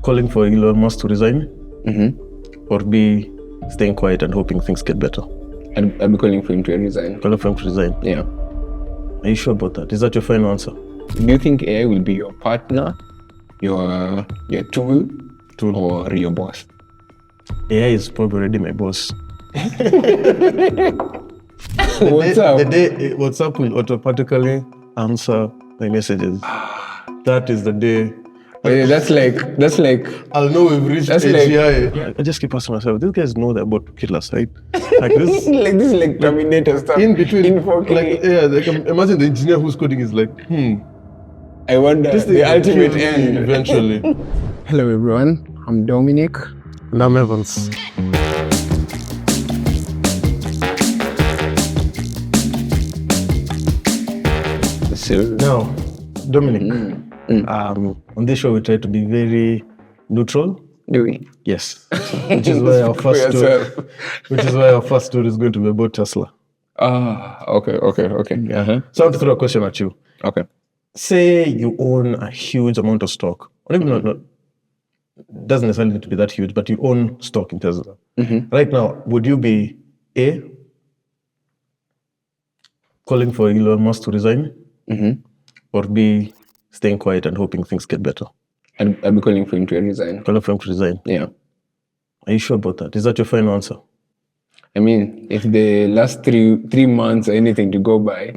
calling for Elon Musk to resign, Mm-hmm. or B, staying quiet and hoping things get better? I'll be calling for him to resign. Calling for him to resign. Yeah. Are you sure about that? Is that your final answer? Do you think AI will be your partner, your tool, or your boss? AI is probably already my boss. What's up? The day WhatsApp will automatically answer my messages. That is the day. Yeah, that's like I'll know we've reached That's AGI. I just keep asking myself, these guys know about killers, right? Like this. this is like Terminator stuff. In between, in 4K. like, yeah, like, imagine the engineer who's coding is like, I wonder this the thing ultimate kills me end. eventually. Hello everyone, I'm Dominic. And I'm Evans. So Now, Dominic, on this show we try to be very neutral. do we? Yes. Which is why our first story is going to be about Tesla. Okay. Uh-huh. So I want to throw a question at you. Okay. Say you own a huge amount of stock, or even not doesn't necessarily need to be that huge, but you own stock in Tesla. Right now, would you be A, calling for Elon Musk to resign, or B, staying quiet and hoping things get better? I'll be calling for him to resign. Calling for him to resign. Yeah. Are you sure about that? Is that your final answer? I mean, if the last three months or anything to go by,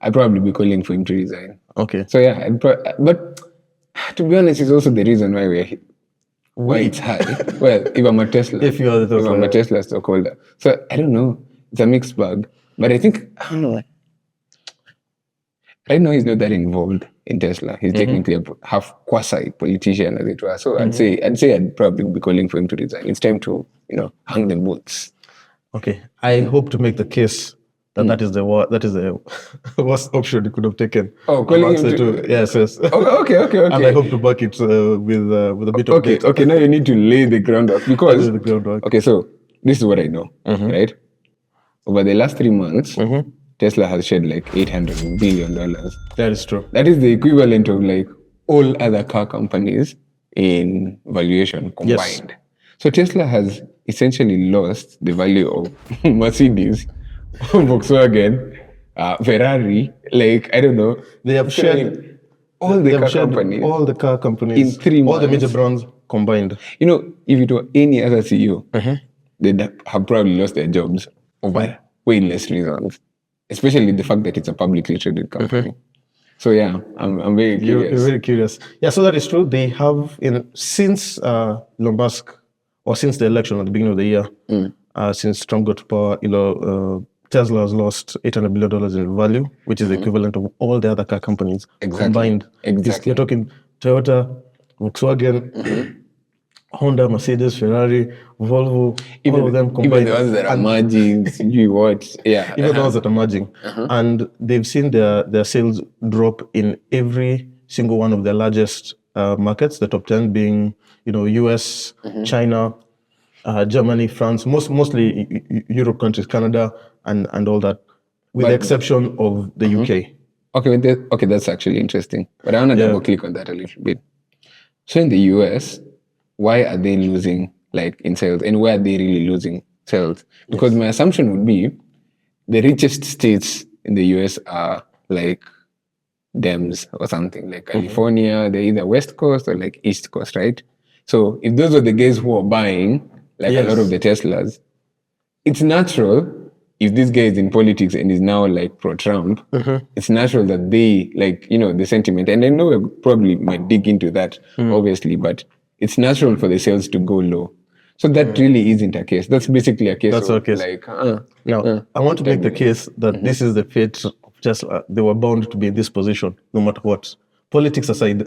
I'd probably be calling for him to resign. Okay. So yeah, but to be honest, it's also the reason why it's high. Well, if I'm a Tesla, If you are the if I'm a Tesla stockholder, so I don't know. It's a mixed bag, but I don't know. Right now, he's not that involved in Tesla. He's technically a half quasi politician, as it were. So I'd say I'd probably be calling for him to resign. It's time to hang the boots. Okay. I hope to make the case that that is the worst option you could have taken. Oh, calling him to... Yes. Okay. And I hope to back it with a bit of data. Okay. Now you need to lay the groundwork because Lay the groundwork. okay. So this is what I know, right? Over the last 3 months, Tesla has shed like $800 billion. That is true. That is the equivalent of like all other car companies in valuation combined. So Tesla has essentially lost the value of Mercedes, Volkswagen, Ferrari. Like, I don't know. They have shed all the car companies in 3 months. All the major brands combined. If it were any other CEO, they'd have probably lost their jobs over way less reasons. Especially the fact that it's a publicly traded company. So yeah, I'm very curious. You're very curious. Yeah, so that is true. They have, since Elon Musk, or since the election at the beginning of the year, since Trump got to power, Tesla has lost $800 billion in value, which is the equivalent of all the other car companies combined. Exactly. You're talking Toyota, Volkswagen, Honda, Mercedes, Ferrari, Volvo, all of them combined. Even the ones that are merging, you watch. Yeah. Even the ones that are merging. And they've seen their sales drop in every single one of their largest markets, the top 10 being, US, China, Germany, France, mostly Europe countries, Canada, and all that, with the exception of the UK. Okay, that's actually interesting. But I want to double click on that a little bit. So in the US, why are they losing in sales, and where are they really losing sales? Because my assumption would be the richest states in the US are like Dems or something, like California, they're either West Coast or like East Coast, right? So if those are the guys who are buying a lot of the Teslas, it's natural if this guy is in politics and is now pro-Trump, it's natural that they the sentiment, and I know we probably might dig into that obviously, but it's natural for the sales to go low. So that really isn't a case. That's basically a case. That's a case. Now, I want to make the case that this is the fate of Tesla. They were bound to be in this position, no matter what. Politics aside.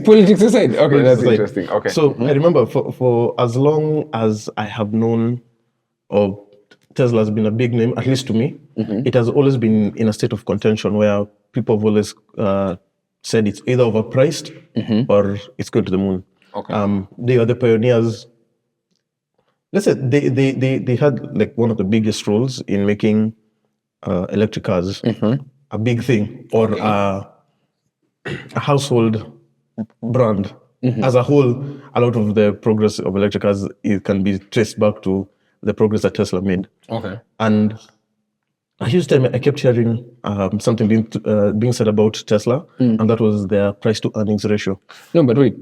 Politics aside. Okay, that's interesting. Okay. So I remember for as long as I have known, or Tesla has been a big name, at least to me, it has always been in a state of contention where people have always said it's either overpriced or it's going to the moon. Okay. They are the pioneers. Let's say they had one of the biggest roles in making electric cars a big thing, or a household brand as a whole, a lot of the progress of electric cars it can be traced back to the progress that Tesla made. Okay. And a huge time I kept hearing something being said about Tesla, and that was their price to earnings ratio. No, but wait.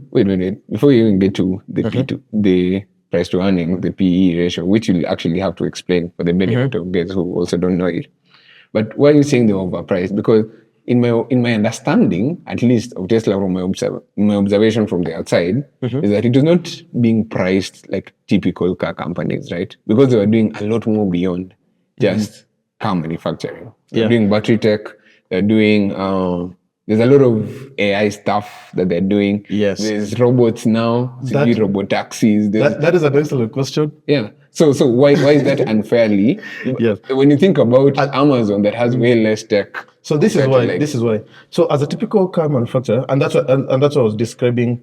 Before you even get to the P2, the price to earnings, the PE ratio, which you'll actually have to explain for the benefit of guys who also don't know it. But why are you saying they're overpriced? Because in my understanding, at least of Tesla from my observation from the outside, is that it is not being priced like typical car companies, right? Because they were doing a lot more beyond just car manufacturing. They're doing battery tech. They're doing there's a lot of AI stuff that they're doing. Yes. There's robots now, robot taxis. That is an excellent question. Yeah. So why is that unfairly? Yes. When you think about Amazon that has way less tech. So this is why. So as a typical car manufacturer, and that's what I was describing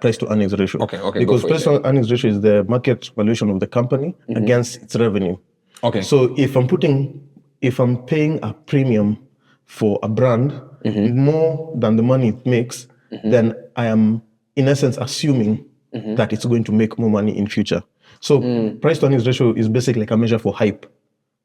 price to earnings ratio. Okay. Because price to earnings ratio is the market valuation of the company against its revenue. Okay. So if I'm paying a premium for a brand more than the money it makes, then I am in essence assuming that it's going to make more money in future. So price to earnings ratio is basically like a measure for hype.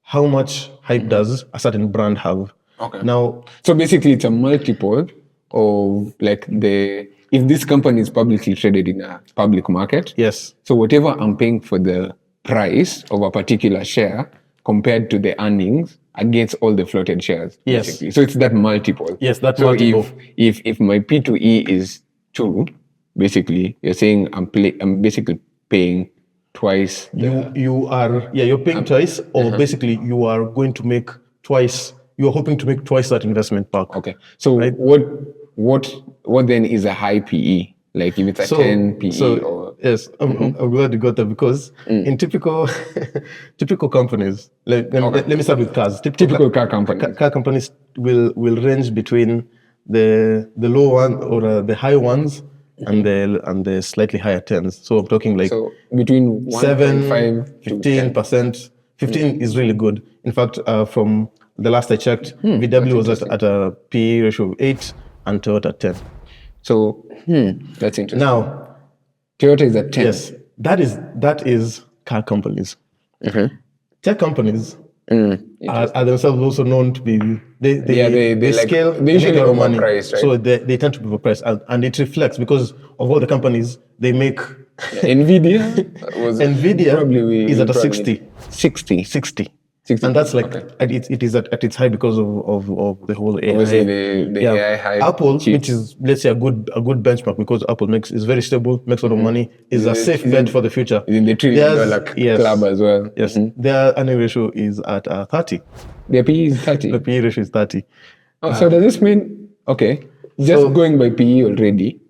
How much hype does a certain brand have? Okay. Now, so basically it's a multiple of like if this company is publicly traded in a public market. Yes. So whatever I'm paying for the price of a particular share compared to the earnings against all the floated shares. Yes. Basically. So it's that multiple. Yes, that multiple. So if my P2E is 2, basically you're saying I'm basically paying twice. You're paying twice, or basically you are going to make twice. You are hoping to make twice that investment back. Okay. So what then is a high PE? Like if it's a 10 PE or... Yes, I'm glad you got that, because in typical companies, let me start with cars. Typical car companies. Car companies will range between the low one or the high ones and the slightly higher tens. So I'm talking like between 7, 15%. 15 is really good. In fact, from the last I checked, VW was at a PE ratio of 8 and Toyota at 10. So that's interesting. Now, Toyota is at 10. Yes, that is car companies. Tech companies are themselves also known to be they scale, they make a lot of money, right? So they tend to be overpriced, and it reflects because of all the companies they make. Nvidia probably is at a 60. And that's like it is at its high because of the whole AI. Obviously the AI hype. Apple, which is, let's say, a good benchmark, because Apple is very stable, makes a lot of money, is a safe bet for the future. In the $1 trillion club as well. Yes, their earning ratio is at 30. Their PE is 30. The PE ratio is 30. So does this mean going by PE already?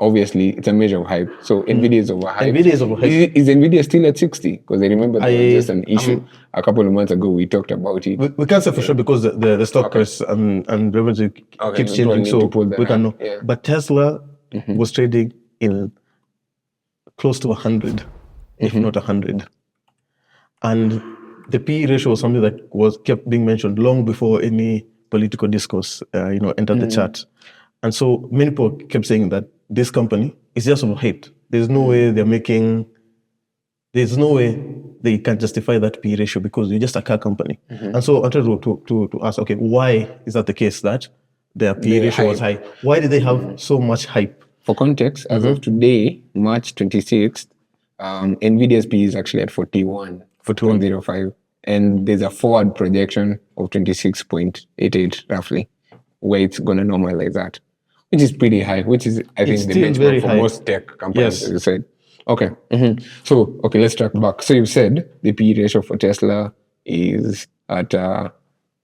Obviously, it's a measure of hype. So NVIDIA is overhyped. NVIDIA is overhyped. Is NVIDIA still at 60? Because I remember there was just an issue a couple of months ago. We talked about it. We can't say for sure because the stock price and revenue keeps changing, so we can know. Yeah. But Tesla was trading in close to 100, if not 100. And the PE ratio was something that kept being mentioned long before any political discourse entered the chart. And so many people kept saying that this company is just overhyped. There's no way they can justify that PE ratio because you're just a car company. And so I tried to ask, okay, why is that the case that their PE ratio was high? Why did they have so much hype? For context, as of today, March 26th, NVIDIA's PE is actually at 41.05. And there's a forward projection of 26.88 roughly, where it's going to normalize that. Which is pretty high, which is, I think, the benchmark for most tech companies, as you said. Okay. So, let's track back. So you said the PE ratio for Tesla is at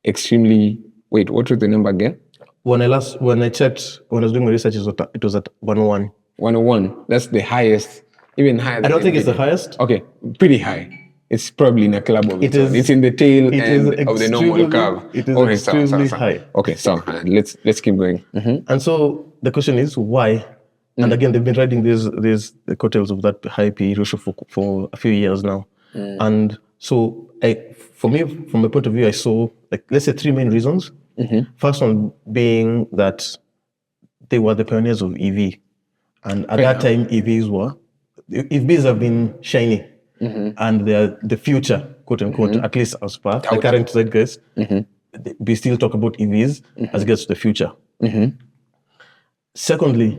extremely... Wait, what was the number again? When I checked, when I was doing my research, it was at 101. 101. That's the highest, even higher. I don't think it's the highest. Okay, pretty high. It's probably in a club of its own. It's in the tail end of the normal curve. It is extremely high. Okay, so let's keep going. And so the question is why? And again, they've been riding the coattails of that high PE ratio for a few years now. And so for me, from my point of view, I saw, let's say, 3 main reasons. First one being that they were the pioneers of EV. And at that time, EVs have been shiny, and they're the future, quote unquote, at least as per the current zeitgeist. We still talk about EVs as it gets to the future. Secondly,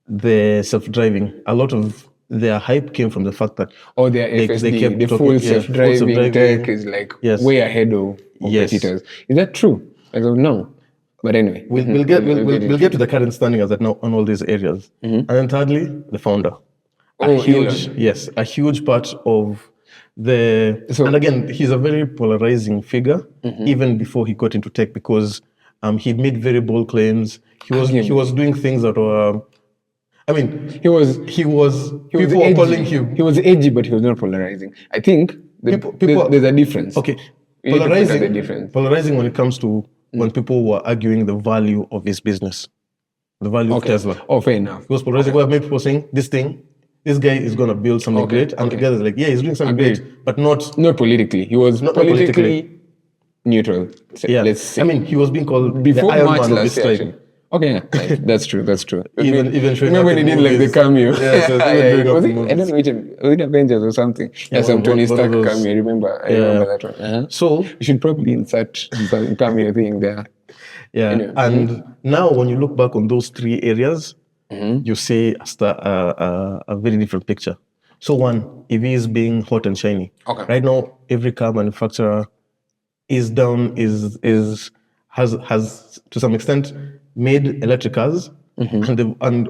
the self-driving, a lot of their hype came from the fact that their FSD, the full self-driving tech is like way ahead of competitors. Is that true? I don't know. But anyway, we'll get to the current standing as that now on all these areas. And then thirdly, the founder. A huge part of and again, he's a very polarizing figure, even before he got into tech, because he made very bold claims. He was doing things that were, he was people were calling him. He was edgy, but he was not polarizing. I think there's a difference. Okay, polarizing when it comes to when people were arguing the value of his business, the value of Tesla. Oh, fair enough. He was polarizing where many people saying this guy is going to build something great, and the guy is like, he's doing something great, but not politically. He was not politically neutral. Let's say. He was being called before the Iron March Man of his time. Okay, that's true. Even remember when he did like the cameo? I don't know which was Avengers or something. Some Tony Stark cameo. I remember that one. So you should probably insert some cameo thing there. Anyway. And now when you look back on those three areas, you see a very different picture. So one, EV is being hot and shiny. Okay. Right now, every car manufacturer has to some extent made electric cars, and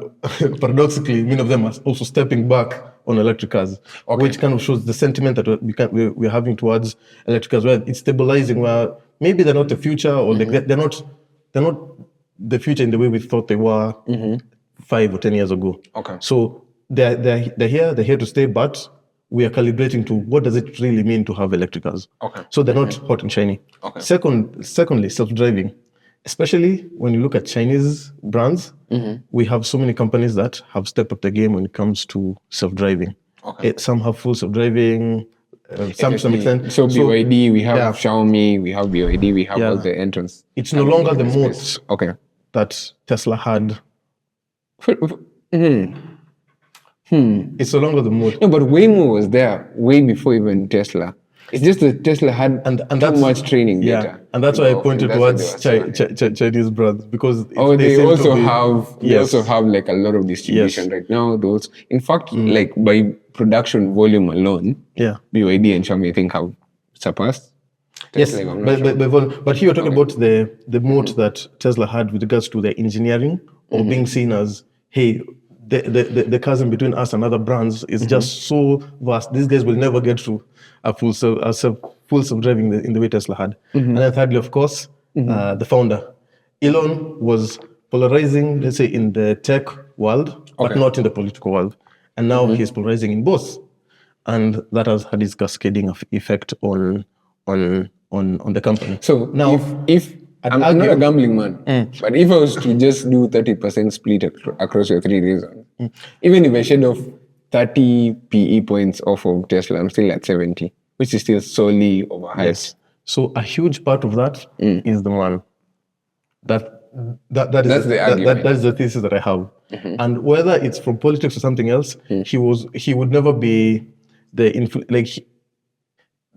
paradoxically, many of them are also stepping back on electric cars, which kind of shows the sentiment that we're having towards electric cars, where it's stabilizing, where maybe they're not the future, or they're not the future in the way we thought they were 5 or 10 years ago. Okay. So they're here to stay, but we are calibrating to what does it really mean to have electric cars. Okay. So they're not hot and shiny. Okay. Secondly, self-driving. Especially when you look at Chinese brands, we have so many companies that have stepped up the game when it comes to self-driving. Okay. Some have full self-driving, some to some extent. So BYD, we have Xiaomi, we have BYD, we have all the entrants. It's no longer the moat that Tesla had. It's no longer the moat. No, but Waymo was there way before even Tesla. It's just that Tesla had too much training data. And that's why I pointed towards Chinese brands, because they also have like a lot of distribution right now. Those, in fact, like by production volume alone, BYD and Xiaomi I think have surpassed. Tesla, but here you're talking about the moat that Tesla had with regards to the engineering, or being seen as, hey, the chasm between us and other brands is just so vast. These guys will never get to a full self-driving in the way Tesla had. And then thirdly, of course, the founder. Elon was polarizing, let's say, in the tech world, but not in the political world. And now he's polarizing in both. And that has had its cascading effect on the company. So now, if I'm not a gambling man, but if I was to just do 30% split across your 3 reasons, even if I shed off 30 PE points off of Tesla, I'm still at 70, which is still solely overhyped. Yes. So a huge part of that is the man. That's the argument. That is the thesis that I have. And whether it's from politics or something else, he would never be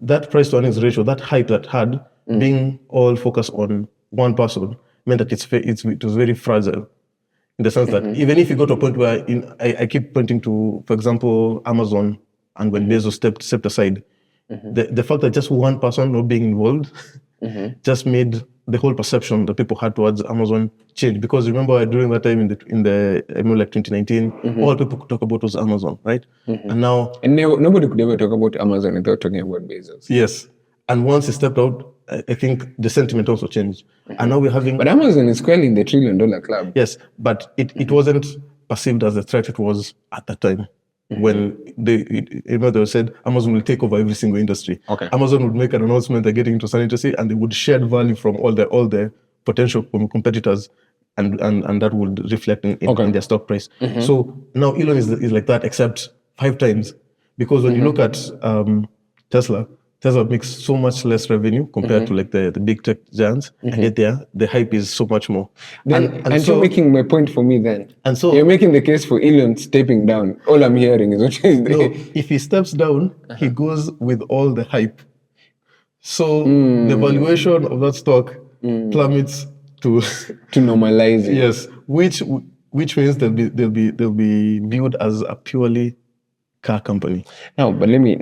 that price to earnings ratio, that hype that had, being all focused on one person, meant that it was very fragile, in the sense that even if you go to a point where I keep pointing to, for example, Amazon, and when Bezos stepped aside, the fact that just one person not being involved just made the whole perception that people had towards Amazon change. Because remember, during that time in the like 2019, all people could talk about was Amazon, right? And now nobody could ever talk about Amazon without talking about Bezos. Yes. And once he stepped out, I think the sentiment also changed. And now we're having... But Amazon is squarely in the $1 trillion club. Yes, but it wasn't perceived as a threat it was at that time. When they said Amazon will take over every single industry. Amazon would make an announcement they're getting into some industry, and they would share value from all the potential competitors, and that would reflect in their stock price. So now Elon is like that, except 5 times. Because when you look at Tesla, Tesla makes so much less revenue compared to like the big tech giants, and yet the hype is so much more. Then, and so, you're making my point for me then. And so you're making the case for Elon stepping down. All I'm hearing is what he's doing. No, if he steps down, he goes with all the hype. So the valuation of that stock plummets to normalize it. Yes, which means they'll be viewed as a purely car company. No, but let me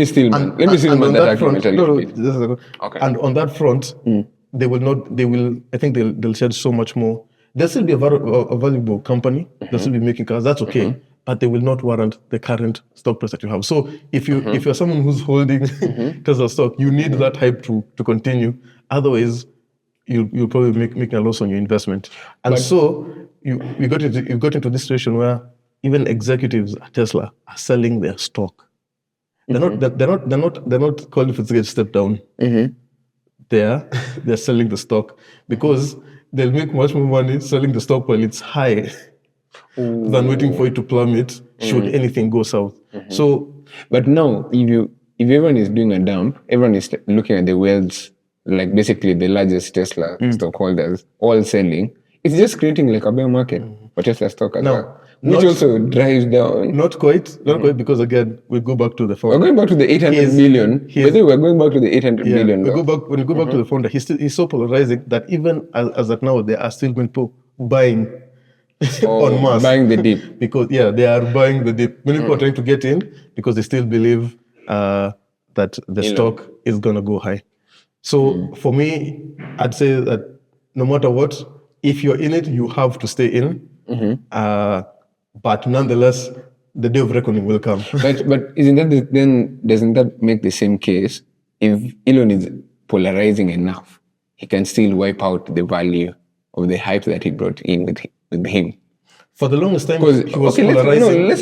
steal that argument a little bit. Okay. And on that front, I think they'll shed so much more. They'll still be a valuable company. They'll still be making cars. That's okay. But they will not warrant the current stock price that you have. So if you're someone who's holding Tesla stock, you need that hype to continue. Otherwise, you'll probably making a loss on your investment. And so you got into this situation where even executives at Tesla are selling their stock. They're not calling for it to step down. They're selling the stock because they'll make much more money selling the stock while it's high than waiting for it to plummet should anything go south. So, but now if everyone is doing a dump, everyone is looking at the world's, like basically the largest Tesla stockholders all selling. It's just creating like a bear market for Tesla stock as well. Which also drives down. Not quite, because again, we go back to the founder. We're going back to the 800 million. We're going back to the 800 million. When you go back to the founder, he's so polarizing that even as at now, there are still people buying en masse. Buying the dip. Because, they are buying the dip. Many people are trying to get in because they still believe that the stock is going to go high. So for me, I'd say that no matter what, if you're in it, you have to stay in. But nonetheless, the day of reckoning will come. but isn't that then doesn't that make the same case? If Elon is polarizing enough, he can still wipe out the value of the hype that he brought in with him. For the longest time, he was polarizing. Let's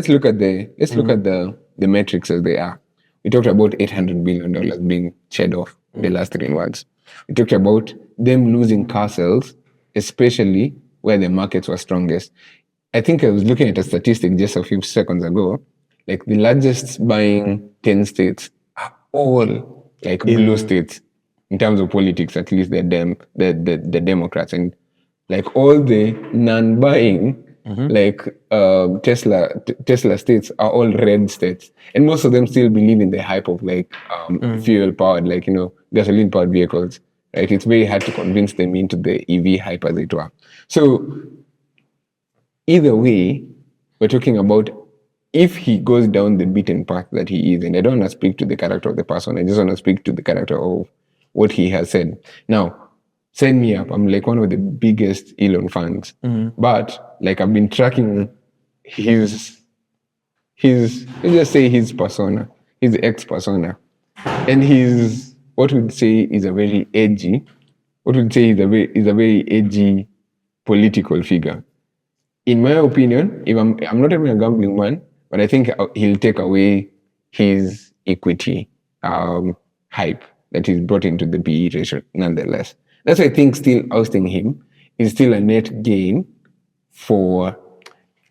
look at the metrics as they are. We talked about $800 billion being shed off the last 3 months. We talked about them losing car sales, especially where the markets were strongest. I think I was looking at a statistic just a few seconds ago. Like the largest buying 10 states are all like blue states in terms of politics. At least the Democrats, and like all the non-buying like Tesla states are all red states, and most of them still believe in the hype of like fuel powered, like gasoline powered vehicles. Right? It's very hard to convince them into the EV hype, as it were. So either way, we're talking about if he goes down the beaten path that he is, and I don't want to speak to the character of the person, I just want to speak to the character of what he has said. Now, sign me up. I'm like one of the biggest Elon fans, but like I've been tracking his let's just say his persona, his ex persona, and his what we'd say is a very edgy, political figure. In my opinion, if I'm not even a gambling man, but I think he'll take away his equity hype that he's brought into the P2E ratio nonetheless. That's why I think still ousting him is still a net gain for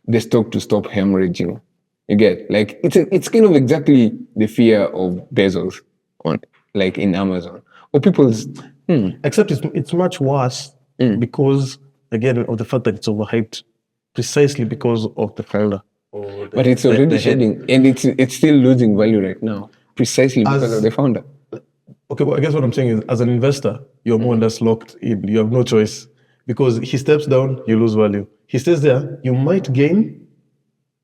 the stock to stop hemorrhaging. You get, like, it's kind of exactly the fear of Bezos on, like in Amazon. Or people's... Except it's much worse because, again, of the fact that it's overhyped, precisely because of the founder. But it's already shedding, and it's still losing value right now, precisely because of the founder. Okay, well, I guess what I'm saying is, as an investor, you're more or less locked in. You have no choice. Because he steps down, you lose value. He stays there, you might gain,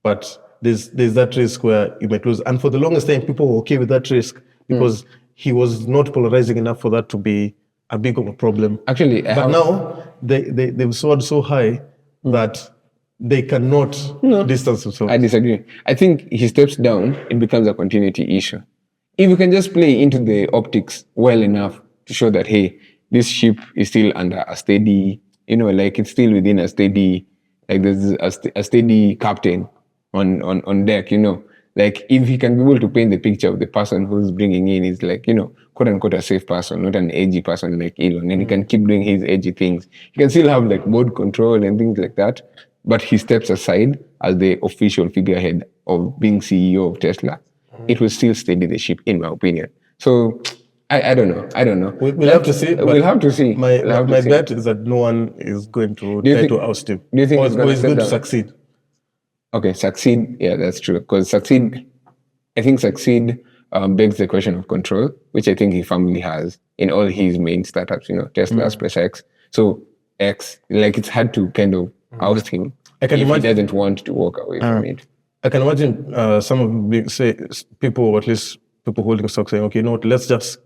but there's that risk where you might lose. And for the longest time, people were okay with that risk because he was not polarizing enough for that to be a big of a problem. Actually, now they've soared so high that they cannot distance themselves. I disagree. I think he steps down, it becomes a continuity issue. If you can just play into the optics well enough to show that, hey, this ship is still under a steady, like it's still within a steady, like there's a steady captain on deck, like if he can be able to paint the picture of the person who's bringing in is like, quote unquote a safe person, not an edgy person like Elon, and he can keep doing his edgy things. He can still have like board control and things like that, but he steps aside as the official figurehead of being CEO of Tesla. it will still steady the ship, in my opinion. So I don't know. We'll have to see. We'll have to see. My We'll have to my see. bet is that no one is going to Do you try think- to oust him. do you think or he's gonna he's step going to down? succeed? Okay, succeed. Yeah, that's true. Because succeed, I think succeed begs the question of control, which I think he firmly has in all his main startups. Tesla, SpaceX. So X, like it's hard to kind of oust him I can if imagine- he doesn't want to walk away from it. I can imagine some of the people, or at least people holding stock, saying, "Okay, you know what? Let's just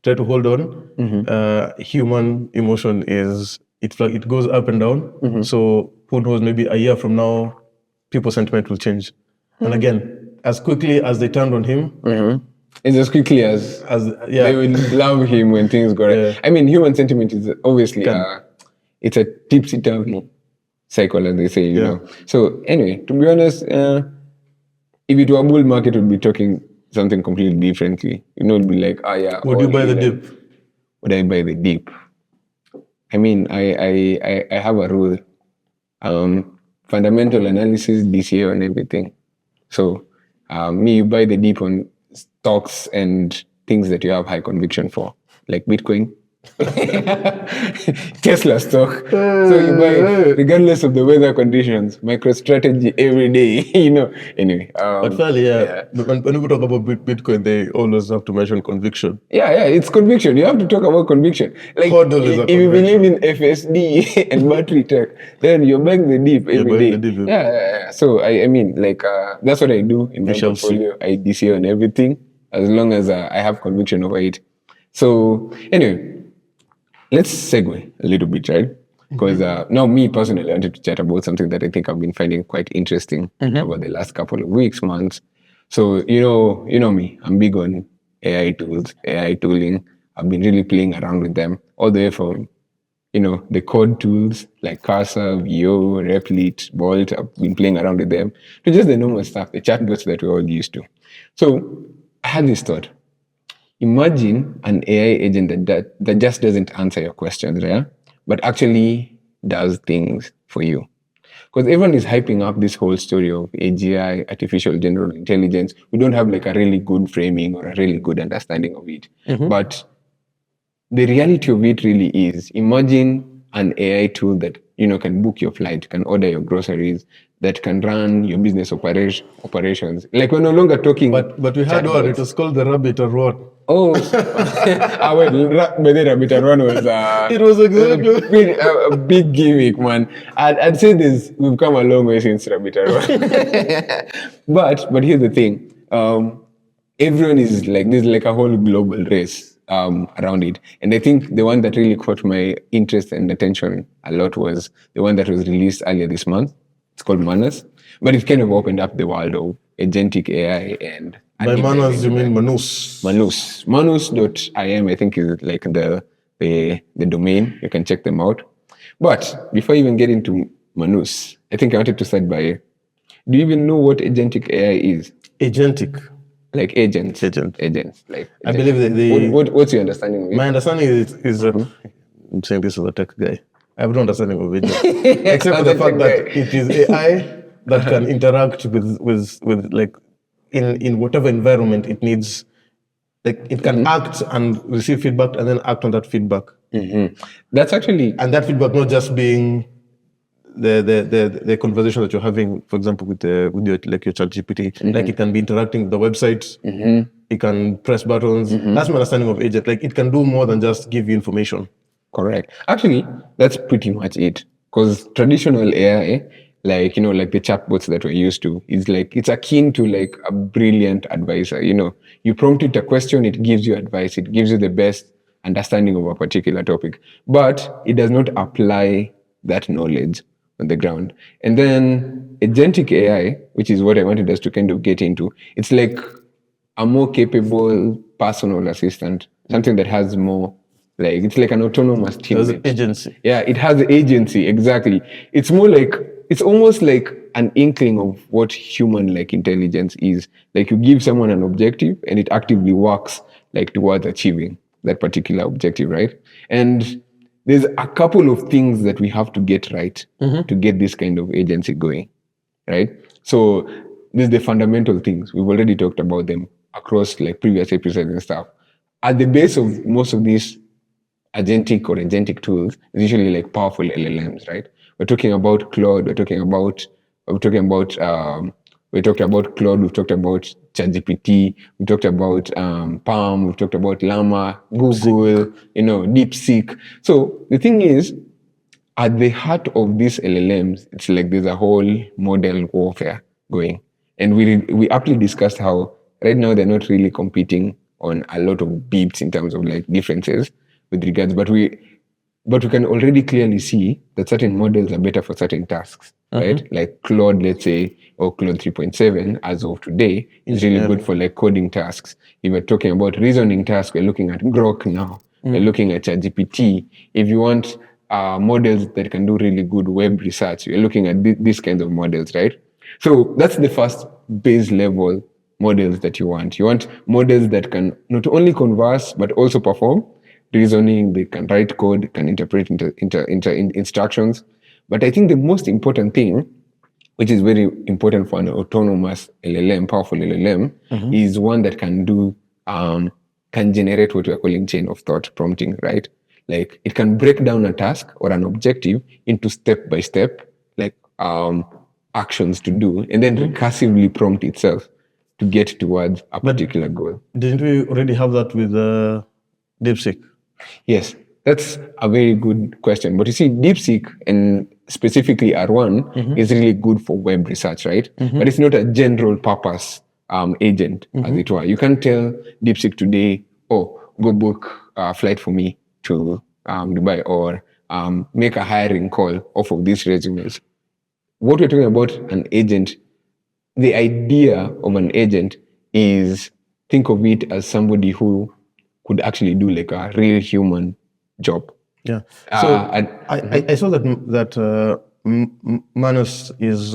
try to hold on." Human emotion it goes up and down. So who knows? Maybe a year from now, people's sentiment will change. And again, as quickly as they turned on him, It's as quickly as they will love him when things go right. Yeah. I mean, human sentiment is obviously it's a tipsy-turvy cycle, as they say, you know. So anyway, to be honest, if it were a bull market, we'd be talking something completely differently. It'd be like, would you buy the dip? Would I buy the dip? I mean, I have a rule. Fundamental analysis, DCA and everything. So you buy the dip on stocks and things that you have high conviction for, like Bitcoin. Tesla stock. So you buy it regardless of the weather conditions, MicroStrategy every day, Anyway. But fairly, when people talk about Bitcoin, they always have to mention conviction. Yeah, it's conviction. You have to talk about conviction. Like, Hodl is a if you believe in FSD and battery tech, then you're buying the dip every day. buying the dip, Yeah. So, I mean, like, that's what I do in my shall see. portfolio. I DCA on everything, as long as I have conviction over it. So, anyway, let's segue a little bit, right? Because now, me personally, I wanted to chat about something that I think I've been finding quite interesting over the last couple of weeks, months. So, you know me, I'm big on AI tools, AI tooling. I've been really playing around with them, all the way from, the code tools like Cursor, VO, Replit, Bolt. I've been playing around with them, to just the normal stuff, the chatbots that we're all used to. So, I had this thought. Imagine an AI agent that just doesn't answer your questions, yeah? But actually does things for you. Because everyone is hyping up this whole story of AGI, artificial general intelligence. We don't have like a really good framing or a really good understanding of it. But the reality of it really is, imagine an AI tool that, can book your flight, can order your groceries, that can run your business operations. Like, we're no longer talking... But we had one, it was called the rabbit or what? Oh, the rabbit and one was It was exactly a big gimmick, man. I'd say we've come a long way since rabbit and one. But here's the thing. Everyone is like, there's like a whole global race around it. And I think the one that really caught my interest and attention a lot was the one that was released earlier this month. It's called Manus. But it kind of opened up the world of agentic AI and... By Manus, you mean Manus? Manus. Manus.im, I think, is like the domain. You can check them out. But before you even get into Manus, I think I wanted to start by, do you even know what agentic AI is? Agentic. Like agents. Agents. Like I believe what's your understanding of it? My understanding is I'm saying this as a tech guy. I have no understanding of it, except for the fact that it is AI that can interact with like in whatever environment it needs. Like it can act and receive feedback and then act on that feedback. That's actually... And that feedback not just being the conversation that you're having, for example, with your ChatGPT. Like it can be interacting with the website. It can press buttons. That's my understanding of agent. Like it can do more than just give you information. Correct. Actually, that's pretty much it. Because traditional AI, like, like the chatbots that we're used to, is like, it's akin to like a brilliant advisor. You prompt it a question, it gives you advice, it gives you the best understanding of a particular topic. But it does not apply that knowledge on the ground. And then agentic AI, which is what I wanted us to kind of get into, it's like a more capable personal assistant, something that has more... Like, it's like an autonomous team. There's an agency. Yeah, it has agency, exactly. It's more like, it's almost like an inkling of what human like intelligence is. Like you give someone an objective and it actively works like towards achieving that particular objective, right? And there's a couple of things that we have to get right to get this kind of agency going, right? So there's the fundamental things. We've already talked about them across like previous episodes and stuff. At the base of most of these agentic tools is usually like powerful LLMs, right? We're talking about Claude, we talked about Claude, we've talked about ChatGPT, we talked about Palm, we've talked about Llama, Google, DeepSeek. So the thing is, at the heart of these LLMs, it's like there's a whole model warfare going. And we aptly discussed how right now they're not really competing on a lot of beats in terms of like differences with regards, but we can already clearly see that certain models are better for certain tasks, right? Like Claude, let's say, or Claude 3.7 as of today is really good for like coding tasks. If we're talking about reasoning tasks, we're looking at Grok now. We're looking at ChatGPT. If you want models that can do really good web research, you're looking at these kinds of models, right? So that's the first base level models that you want. You want models that can not only converse, but also perform reasoning. They can write code, can interpret instructions. But I think the most important thing, which is very important for an autonomous LLM, powerful LLM, is one that can do, can generate what we are calling chain of thought prompting, right? Like it can break down a task or an objective into step-by-step, like actions to do, and then recursively prompt itself to get towards a particular goal. Didn't we already have that with DeepSeek? Yes, that's a very good question. But you see, DeepSeek and specifically R1 is really good for web research, right? But it's not a general purpose agent, as it were. You can't tell DeepSeek today, oh, go book a flight for me to Dubai, or make a hiring call off of these resumes. What we're talking about an agent, the idea of an agent is, think of it as somebody who could actually do like a real human job. Yeah. So I saw that Manus is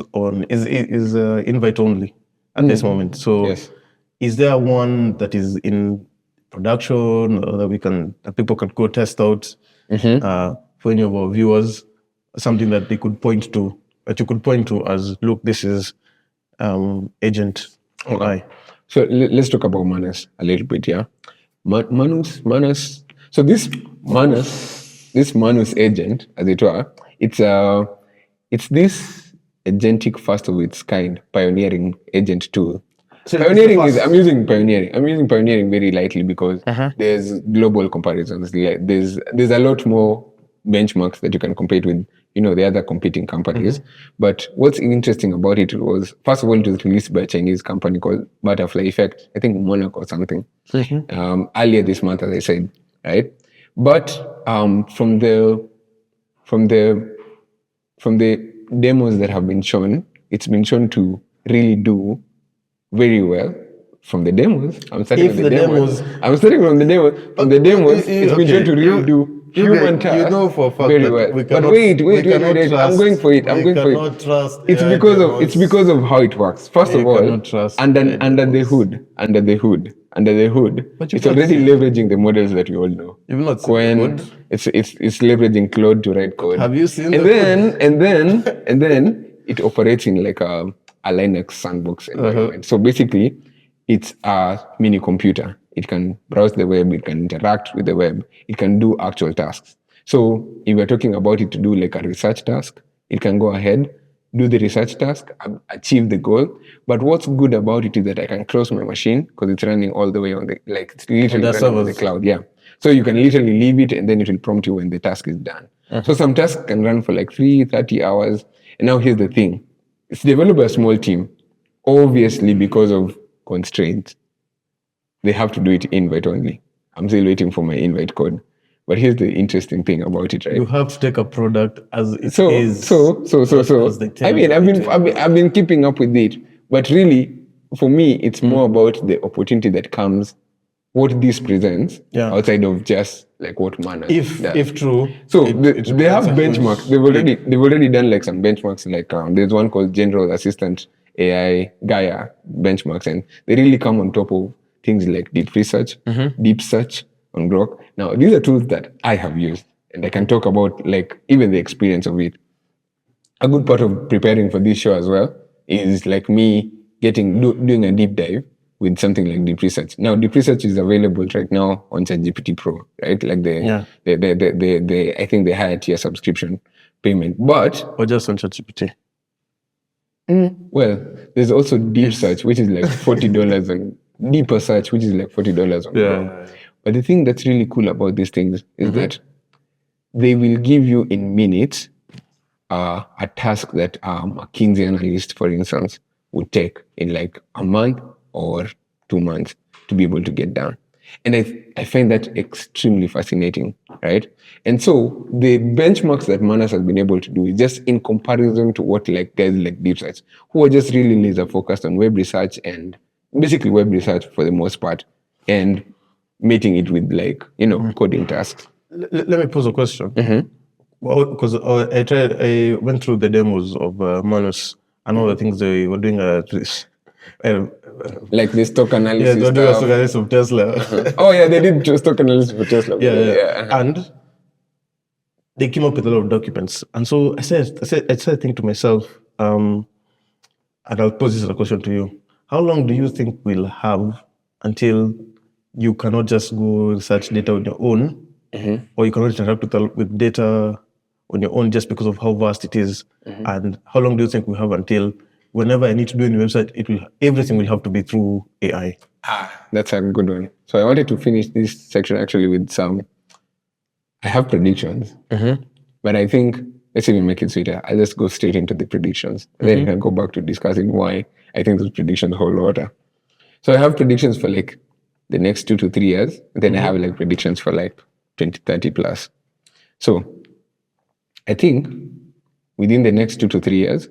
invite only at this moment. So yes. Is there one that is in production, or that people can go test out for any of our viewers? Something that they could point to, that you could point to as, look, this is agent AI. So let's talk about Manus a little bit, yeah. Manus. So this Manus agent, as it were, it's this agentic first of its kind pioneering agent tool. So pioneering is, I'm using pioneering very lightly because there's global comparisons. There's a lot more benchmarks that you can compare it with, the other competing companies. But what's interesting about it was, first of all, it was released by a Chinese company called Butterfly Effect, I think Monaco or something, earlier this month, as I said, right? But from the demos that have been shown, it's been shown to really do very well. From the demos, I'm starting from the demos. It's been shown to really do human tasks for a fact very well. But wait, I'm going for it. It's because of how it works. First of all, under the hood, it's already leveraging the models that we all know. When it's leveraging Claude to write code. Have you seen and then it operates in like a Linux sandbox environment. So basically, it's a mini computer. It can browse the web, it can interact with the web, it can do actual tasks. So if we're talking about it to do like a research task, it can go ahead, do the research task, achieve the goal. But what's good about it is that I can close my machine because it's running all the way on it's literally running on the cloud. Yeah. So you can literally leave it and then it will prompt you when the task is done. So some tasks can run for like 30 hours. And now here's the thing. It's developed by a small team, obviously because of constraints. They have to do it invite only. I'm still waiting for my invite code. But here's the interesting thing about it, right? You have to take a product as it is. I mean, I've been keeping up with it, but really, for me, it's more about the opportunity that comes, what this presents, outside of just like what Manus does. If true. So they have benchmarks. They've already done like some benchmarks. Like there's one called General Assistant AI Gaia benchmarks, and they really come on top of things like deep research, deep search on Grok. Now, these are tools that I have used, and I can talk about like even the experience of it. A good part of preparing for this show as well is like me doing a deep dive with something like deep research. Now, deep research is available right now on ChatGPT Pro, right? Like I think they higher tier subscription payment, but Or just on ChatGPT. well, there's also deep search, which is like $40, and deeper search, which is like $40 on Chrome. But the thing that's really cool about these things is that they will give you in minutes a task that a McKinsey analyst, for instance, would take in like a month or 2 months to be able to get done. And I find that extremely fascinating, right? And so the benchmarks that Manus has been able to do is just in comparison to what like guys like Deep Search, who are just really laser focused on web research and basically web research for the most part, and meeting it with like, coding tasks. Let me pose a question. Well, because I went through the demos of Manus and all the things they were doing at this. Like the stock analysis. Yeah, they were doing a stock analysis of Tesla. Oh yeah, they did stock analysis for Tesla. Yeah. And they came up with a lot of documents. And so I started thinking to myself, and I'll pose this as a question to you. How long do you think we'll have until you cannot just go research data on your own, or you cannot interact with data on your own just because of how vast it is? And how long do you think we have until whenever I need to do any website, everything will have to be through AI? That's a good one. So I wanted to finish this section actually with I have predictions, but I think let's even make it sweeter. I'll just go straight into the predictions. Then you can go back to discussing why I think those predictions hold water. So I have predictions for like the next 2 to 3 years. And then I have like predictions for like 2030 plus. So I think within the next 2 to 3 years,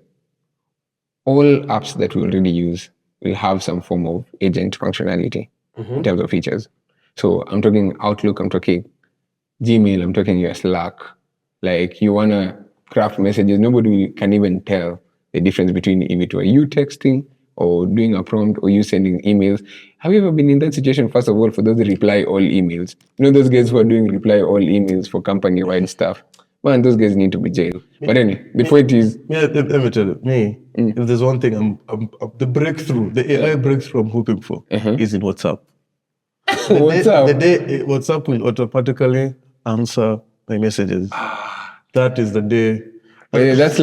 all apps that we already use will have some form of agent functionality in terms of features. So I'm talking Outlook, I'm talking Gmail, I'm talking your Slack. Like you want to craft messages, nobody can even tell the difference between if it were you texting or doing a prompt or you sending emails. Have you ever been in that situation, first of all, for those reply all emails? Those guys who are doing reply all emails for company-wide stuff? Man, those guys need to be jailed. But anyway, the point is... Yeah, let me tell you, if there's one thing, the breakthrough, the AI breakthrough I'm hoping for is in WhatsApp. The day WhatsApp will automatically answer my messages. That is the day. Yeah, that's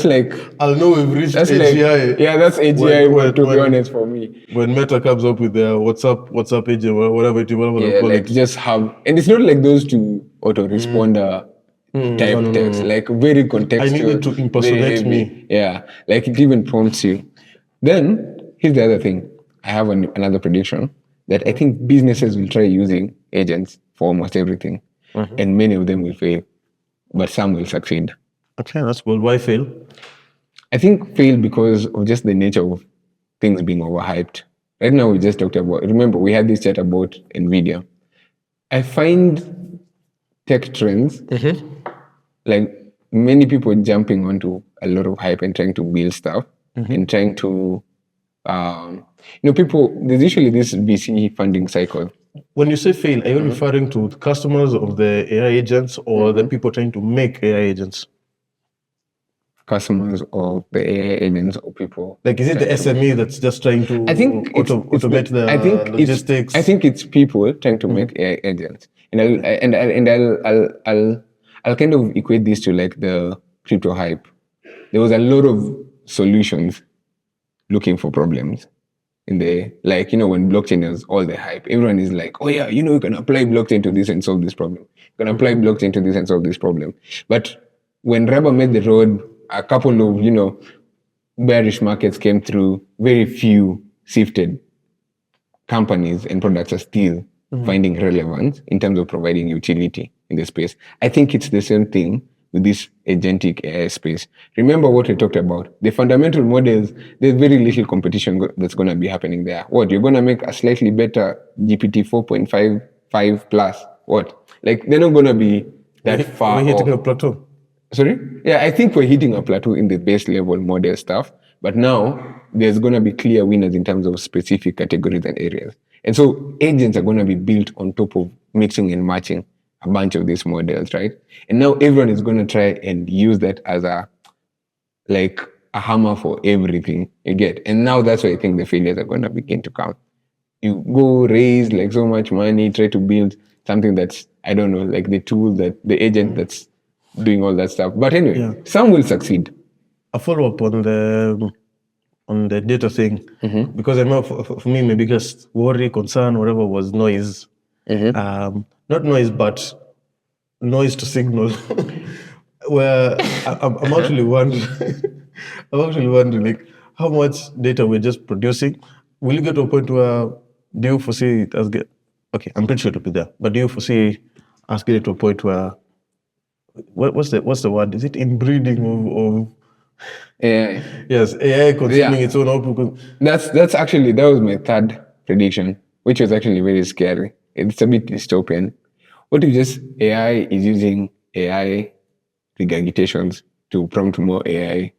like I'll know we've reached AGI. That's AGI to be honest for me. When Meta comes up with their WhatsApp agent, whatever they call it. Just have, and it's not like those two autoresponder type text, like very contextual. I need it to impersonate me. Yeah, like it even prompts you. Then here's the other thing. I have another prediction that I think businesses will try using agents for almost everything, and many of them will fail, but some will succeed. Okay, that's good. Why fail? I think fail because of just the nature of things being overhyped. Right now, we just talked about, remember, we had this chat about NVIDIA. I find tech trends, like many people jumping onto a lot of hype and trying to build stuff and trying to, people, there's usually this VC funding cycle. When you say fail, are you referring to customers of the AI agents or the people trying to make AI agents? Customers of the AI agents or people. Like, is it the SME that's just trying to automate the logistics? I think it's people trying to make AI agents. And I'll kind of equate this to like the crypto hype. There was a lot of solutions looking for problems in the, like, when blockchain is all the hype, everyone is like, oh yeah, you can apply blockchain to this and solve this problem. You can apply blockchain to this and solve this problem. But when rubber met the road, a couple of, bearish markets came through, very few sifted companies and products are still finding relevance in terms of providing utility in the space. I think it's the same thing with this agentic AI space. Remember what we talked about. The fundamental models, there's very little competition that's going to be happening there. What? You're going to make a slightly better GPT 4.55 plus? What? Like, they're not going to be that far off. We're hitting a plateau. Sorry? Yeah, I think we're hitting a plateau in the base level model stuff. But now there's going to be clear winners in terms of specific categories and areas. And so agents are going to be built on top of mixing and matching a bunch of these models, right? And now everyone is going to try and use that as a, like, a hammer for everything you get. And now that's why I think the failures are going to begin to come. You go raise like so much money, try to build something that's, I don't know, like the tool that the agent that's doing all that stuff. But anyway, some will succeed. A follow-up on the data thing, because I know for me, my biggest worry, concern, whatever, was noise. Not noise, but noise to signal. Where I'm actually wondering, like, how much data we're just producing. Will you get to a point where, do you foresee it as okay, I'm pretty sure it'll be there, but do you foresee us getting to a point where, what's the word? Is it inbreeding of AI? Yes, AI consuming its own output. That's actually, that was my third prediction, which was actually very scary. It's a bit dystopian. What if just AI is using AI regurgitations to prompt more AI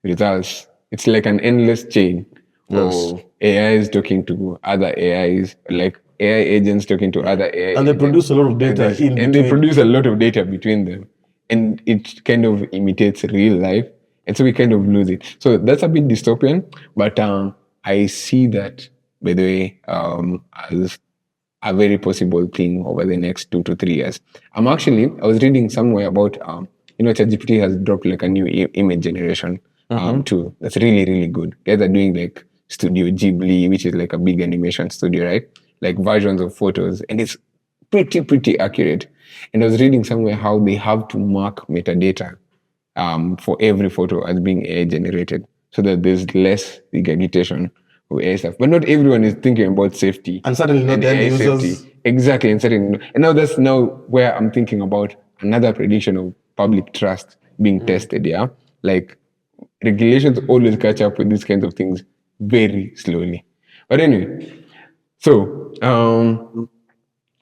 results? It's like an endless chain of AIs talking to other AIs, like AI agents talking to other AI And they produce a lot of data and they produce a lot of data between them. And it kind of imitates real life. And so we kind of lose it. So that's a bit dystopian, but I see that, by the way, as a very possible thing over the next 2 to 3 years. I was reading somewhere about, ChatGPT has dropped like a new image generation tool that's really, really good. Guys are doing like Studio Ghibli, which is like a big animation studio, right? Like versions of photos, and it's pretty accurate. And I was reading somewhere how they have to mark metadata for every photo as being AI generated, so that there's less regurgitation of AI stuff. But not everyone is thinking about safety. And certainly not the end users. Safety. Exactly, and now that's now where I'm thinking about another prediction of public trust being tested. Yeah, like regulations always catch up with these kinds of things very slowly. But anyway, so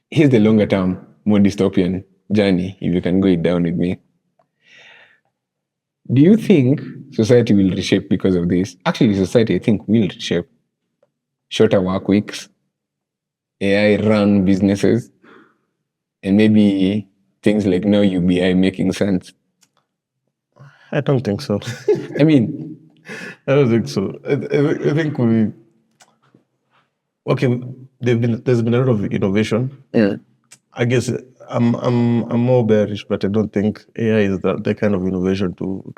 here's the longer term, more dystopian journey, if you can go it down with me. Do you think society will reshape because of this? Actually, society, I think, will reshape. Shorter work weeks, AI run businesses, and maybe things like now UBI making sense. I don't think so. I mean, I don't think so. I think there's been a lot of innovation. Yeah. I guess I'm more bearish, but I don't think AI is the kind of innovation to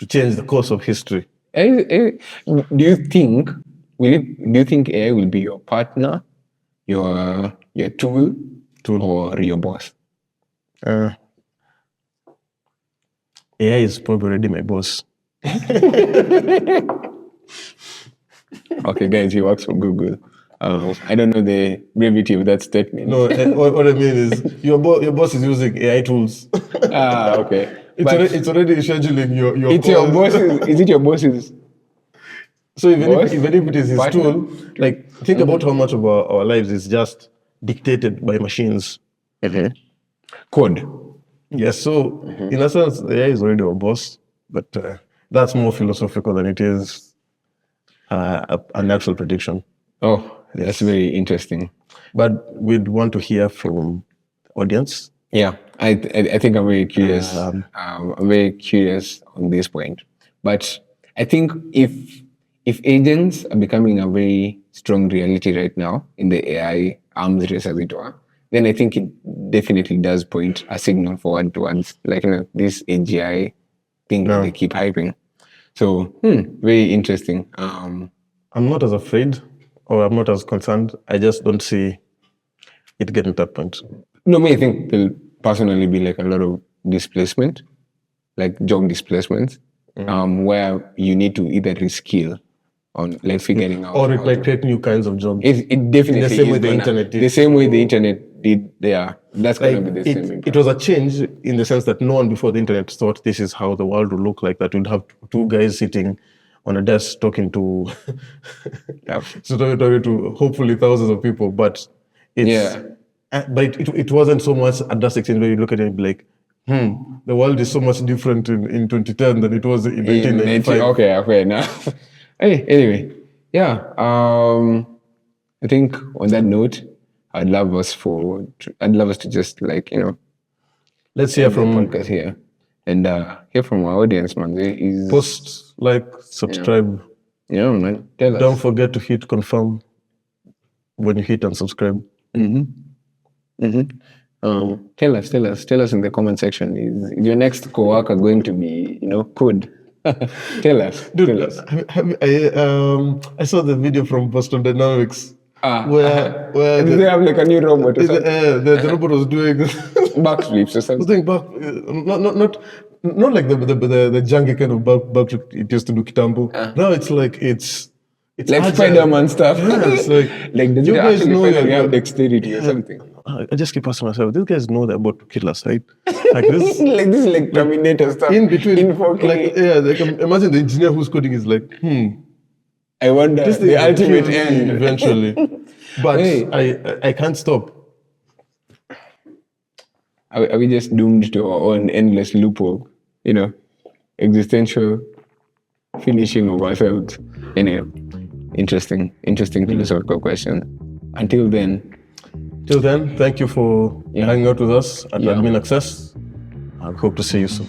change the course of history. Do you think AI will be your partner, your tool, or your boss? AI is probably already my boss. Okay, guys, he works for Google. I don't know the brevity of that statement. No, what I mean is your boss is using AI tools. Okay. It's already scheduling your it's calls. your boss's. Is it your boss's? So even if it is his tool, like think about how much of our lives is just dictated by machines. Code. Yes, so in a sense, AI is already our boss, but that's more philosophical than it is an actual prediction. Oh, that's very interesting. But we'd want to hear from the audience. Yeah, I think I'm very curious. I'm very curious on this point. But I think if agents are becoming a very strong reality right now in the AI arms race, as it were, then I think it definitely does point a signal forward towards like this AGI thing that they keep hyping. So very interesting. I'm not as afraid, or I'm not as concerned. I just don't see it getting to that point. No, I think there'll personally be like a lot of displacement, like job displacements, where you need to either reskill on like figuring out, or it might create new kinds of jobs. It definitely in the same way the gonna, internet did. The same way the internet did. Yeah, that's Like, gonna be the same. It was a change in the sense that no one before the internet thought this is how the world would look like. That we'd have two guys sitting on a desk talking to, talking to hopefully thousands of people. But it wasn't so much a drastic change where you look at it and be like, the world is so much different in 2010 than it was in 1995. Okay, now. Hey, anyway, yeah. I think on that note, I'd love us to just like let's hear from podcast here. and hear from our audience, man. Is Post, like, subscribe. Man. Tell us. Don't forget to hit confirm when you hit unsubscribe. Tell us in the comment section. Is your next coworker going to be, code? Tell us. Dude, Tell us. I saw the video from Boston Dynamics where they have like a new robot or something? the robot was doing Backflips or something. was doing back, not like the junky kind of back it used to do kitambo. Now it's like it's Like agile. Spider-Man stuff. Yeah, it's like Does you it guys actually know finally that have dexterity or something? I just keep asking myself, these guys know they're about to kill us, right? Like this Like this is like Terminator stuff. in between, In 4K. like imagine the engineer who's coding is like, I wonder this thing the will ultimate kill me end. eventually. But Hey. I can't stop. Are we just doomed to our own endless loophole? Existential finishing of ourselves. Anyway, interesting philosophical question. Until then, Thank you for hanging out with us at Yeah. Admin Access. I hope to see you soon.